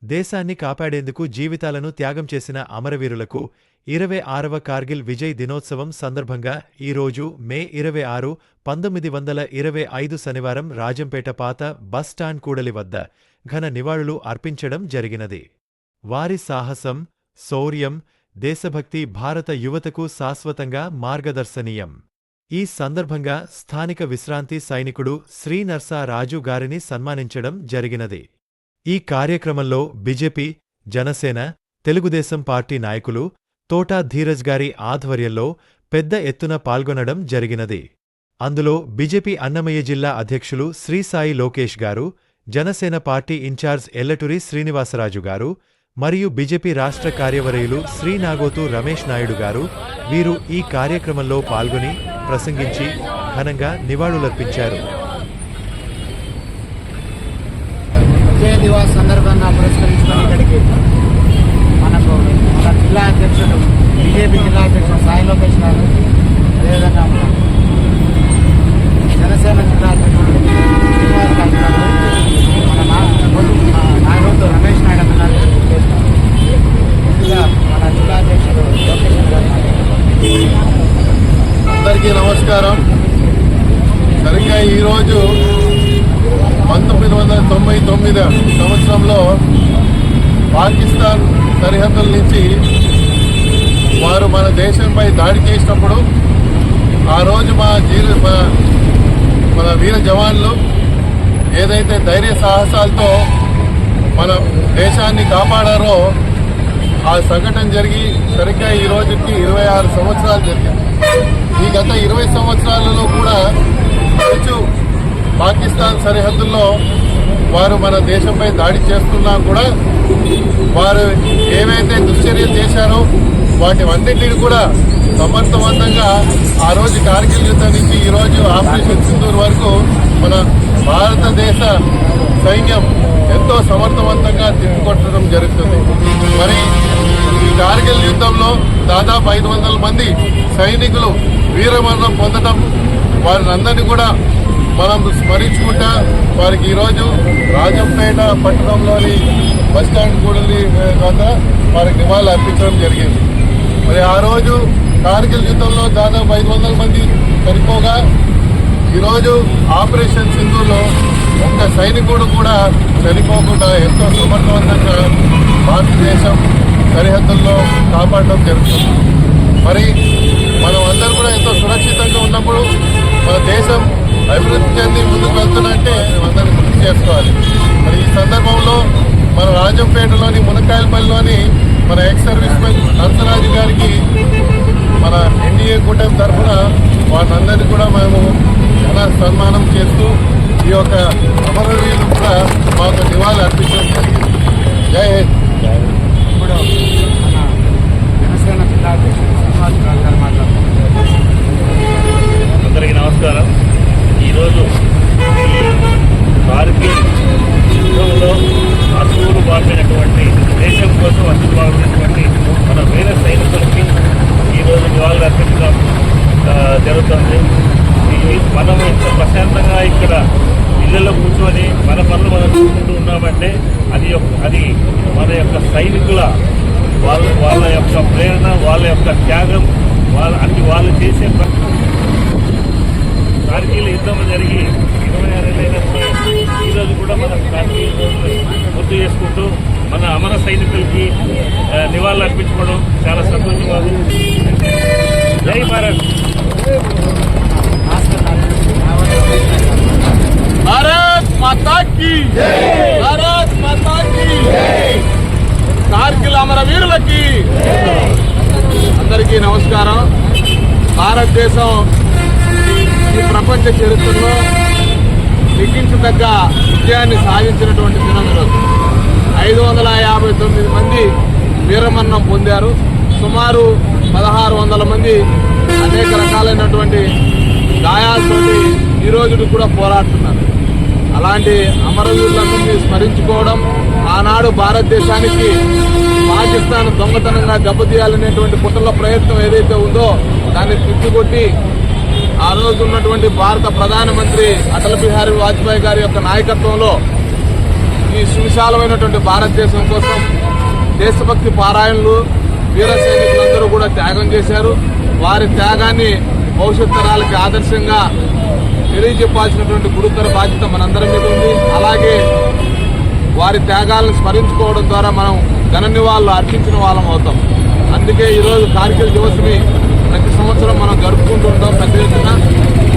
దేశాన్ని కాపాడేందుకు జీవితాలను త్యాగం చేసిన అమరవీరులకు 26వ కార్గిల్ విజయ్ దినోత్సవం సందర్భంగా ఈరోజు మే 26, 1925 శనివారం రాజంపేట పాత బస్ స్టాండ్ కూడలి వద్ద ఘన నివాళులు అర్పించడం జరిగినది. వారి సాహసం, శౌర్యం, దేశభక్తి భారత యువతకు శాశ్వతంగా మార్గదర్శనీయం. ఈ సందర్భంగా స్థానిక విశ్రాంతి సైనికుడు శ్రీ నర్సా రాజు గారిని సన్మానించడం జరిగినది. ఈ కార్యక్రమంలో బీజేపీ, జనసేన, తెలుగుదేశం పార్టీ నాయకులు తోటా ధీరజ్ గారి ఆధ్వర్యంలో పెద్ద ఎత్తున పాల్గొనడం జరిగినది. అందులో బీజేపీ అన్నమయ్య జిల్లా అధ్యక్షులు శ్రీ సాయి లోకేష్ గారు, జనసేన పార్టీ ఇన్ఛార్జ్ ఎల్లటూరి శ్రీనివాసరాజు గారు మరియు బీజేపీ రాష్ట్ర కార్యవర్యులు శ్రీ నాగోతు రమేష్ నాయుడు గారు వీరు ఈ కార్యక్రమంలో పాల్గొని ప్రసంగించి ఘనంగా నివాళులర్పించారు. విజయ దివాస్ సందర్భంగా పురస్కరించుకుని ఇక్కడికి మనకు మన జిల్లా అధ్యక్షుడు బీజేపీ జిల్లా అధ్యక్షుడు సాయి లోకేష్ గారు, అదేవిధంగా జనసేన జిల్లా అధ్యక్షుడు శ్రీనివాసరాజు గారు, మన నాగోతు రమేష్ నాయుడు గారు, మన జిల్లా అధ్యక్షుడు లోకేష్ గారు. అందరికీ నమస్కారం. సరిగ్గా ఈరోజు 1999 సంవత్సరంలో పాకిస్తాన్ సరిహద్దుల నుంచి వారు మన దేశంపై దాడి చేసినప్పుడు ఆ రోజు మన వీర జవాన్లు ఏదైతే ధైర్య సాహసాలతో మన దేశాన్ని కాపాడారో ఆ సంఘటన జరిగి సరిగ్గా ఈ రోజుకి 26 సంవత్సరాలు జరిగింది. ఈ గత 20 సంవత్సరాలలో కూడా తరచూ పాకిస్తాన్ సరిహద్దుల్లో వారు మన దేశంపై దాడి చేస్తున్నా కూడా వారు ఏవైతే దుశ్చర్యలు చేశారో వాటివన్నింటినీ కూడా సమర్థవంతంగా ఆ రోజు కార్గిల్ యుద్ధం నుంచి ఈరోజు ఆపరేషన్ సింధూర్ వరకు మన భారతదేశ సైన్యం ఎంతో సమర్థవంతంగా తిప్పికొట్టడం జరుగుతుంది. మరి ఈ కార్గిల్ యుద్ధంలో దాదాపు 500 మంది సైనికులు వీరమరణం పొందడం వారిని అందరినీ కూడా మనం స్మరించుకుంటా వారికి ఈరోజు రాజంపేట పట్టణంలోని బస్టాండ్ కూడలి వద్ద వారికి నివాళులు అర్పించడం జరిగింది. మరి ఆ రోజు కార్గిల్ యుద్ధంలో దాదాపు 500 మంది చనిపోగా ఈరోజు ఆపరేషన్ సింధూర్లో ఒక్క సైనికుడు కూడా చనిపోకుండా ఎంతో సమర్థవంతంగా భారతదేశం సరిహద్దుల్లో కాపాడడం జరుగుతుంది. మరి మనం అందరూ కూడా ఎంతో సురక్షితంగా ఉన్నప్పుడు మన దేశం అభివృద్ధి చెంది ముందుకు వెళ్తున్నట్టే అందరినీ గుర్తు చేసుకోవాలి. మరి ఈ సందర్భంలో మన రాజంపేటలోని మునక్కాయలపల్లిలోని మన ఎక్స్ సర్వీస్ మెన్ నర్సరాజు గారికి మన ఎన్డీఏ కూటమి తరఫున వారందరినీ కూడా మేము ఘన సన్మానం చేస్తూ ఈ యొక్క అమరవీరులు కూడా మాకు నివాళులు అర్పించడం జరిగింది. జై హింద్. ఇప్పుడు మన జనసేన జిల్లా అధ్యక్షుడు శ్రీనివాసరాజు గారు మాట్లాడుతున్నారు. అందరికీ నమస్కారం. ఈరోజు కార్గిల్ యుద్ధంలో అసువులు బారినటువంటి దేశం కోసం అసువులు బారినటువంటి మన వీర సైనికులకి ఈరోజు నివాళులు అర్పించడం జరుగుతుంది. మనం ఇంత ప్రశాంతంగా ఇక్కడ ఇళ్లలో కూర్చొని మన పనులు మనం చూసుకుంటూ ఉన్నామంటే అది మన యొక్క సైనికుల వాళ్ళ యొక్క ప్రేరణ, వాళ్ళ యొక్క త్యాగం, వాళ్ళు చేసే కార్గిల్ యుద్ధం జరిగి 26 ఏళ్ళైనప్పుడు ఈరోజు కూడా మనం కార్గిల్ గుర్తు చేసుకుంటూ మన అమర సైనికులకి నివాళులు అర్పించుకోవడం చాలా సంతోషంగా ఉంది. జై భారత్. భారత్ మాతా కీ జై. భారత్ మాతా కీ జై. కార్గిల్ అమరవీరులకి అందరికీ నమస్కారం. భారతదేశం ఈ ప్రపంచ చరిత్రలో లిఖించదగ్గ విజయాన్ని సాధించినటువంటి దినం ఈరోజు. 559 మంది వీరమరణం పొందారు. సుమారు 1600 మంది అనేక రకాలైనటువంటి గాయాలతోటి ఈ రోజుకి కూడా పోరాడుతున్నారు. అలాంటి అమరవీరులందరినీ స్మరించుకోవడం, ఆనాడు భారతదేశానికి పాకిస్తాన్ దొంగతనంగా దెబ్బతీయాలనేటువంటి కుట్రల ప్రయత్నం ఏదైతే ఉందో దాన్ని తిప్పికొట్టి ఆ రోజు ఉన్నటువంటి భారత ప్రధానమంత్రి అటల్ బిహారీ వాజ్పేయి గారి యొక్క నాయకత్వంలో ఈ సువిశాలమైనటువంటి భారతదేశం కోసం దేశభక్తి పారాయణలు వీర సైనికులందరూ కూడా త్యాగం చేశారు. వారి త్యాగాన్ని భవిష్యత్ తరాలకి ఆదర్శంగా తెలియజెప్పాల్సినటువంటి గురుతర బాధ్యత మనందరి మీద ఉంది. అలాగే వారి త్యాగాలను స్మరించుకోవడం ద్వారా మనం ఘన నివాళులు అర్పించిన వాళ్ళం అవుతాం. అందుకే ఈరోజు కార్గిల్ దివస్ని ప్రతి సంవత్సరం మనం జరుపుకుంటుంటాం పెద్ద ఎత్తున.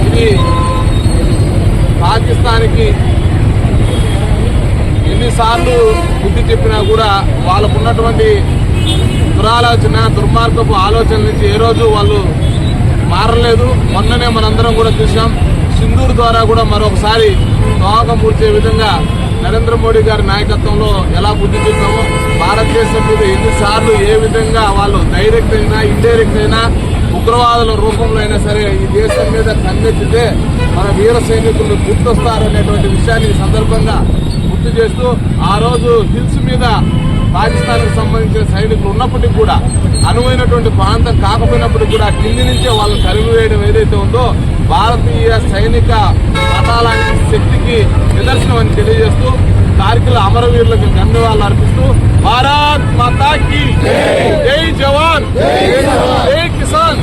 ఇది పాకిస్తాన్కి ఎన్నిసార్లు బుద్ధి చెప్పినా కూడా వాళ్ళకున్నటువంటి దురాలోచన దుర్మార్గపు ఆలోచన నుంచి ఏ రోజు వాళ్ళు మారలేదు. మొన్ననే మనందరం కూడా చూసాం. సింధూర్ ద్వారా కూడా మరొకసారి తోగం పూడ్చే విధంగా నరేంద్ర మోడీ గారి నాయకత్వంలో ఎలా బుద్ధి చెప్పామో భారతదేశం మీద ఎన్నిసార్లు ఏ విధంగా వాళ్ళు డైరెక్ట్ అయినా ఇండైరెక్ట్ అయినా ఉగ్రవాదుల రూపంలో అయినా సరే ఈ దేశం మీద కన్నెత్తితే మన వీర సైనికులు గుర్తొస్తారనేటువంటి విషయాన్ని ఈ సందర్భంగా గుర్తు చేస్తూ ఆ రోజు హిల్స్ మీద పాకిస్తాన్కి సంబంధించిన సైనికులు ఉన్నప్పటికీ కూడా అనువైనటువంటి ప్రాంతం కాకపోయినప్పటికీ కూడా కింది నుంచే వాళ్ళని తరిమివేయడం ఏదైతే ఉందో భారతీయ సైనిక పటాలాంటి శక్తికి నిదర్శనం అని తెలియజేస్తూ కార్గిల్ అమరవీరులకు ధన్యవాదాలు అర్పిస్తూ భారత్ మాతాకి జై జవాన్ జై కిసాన్.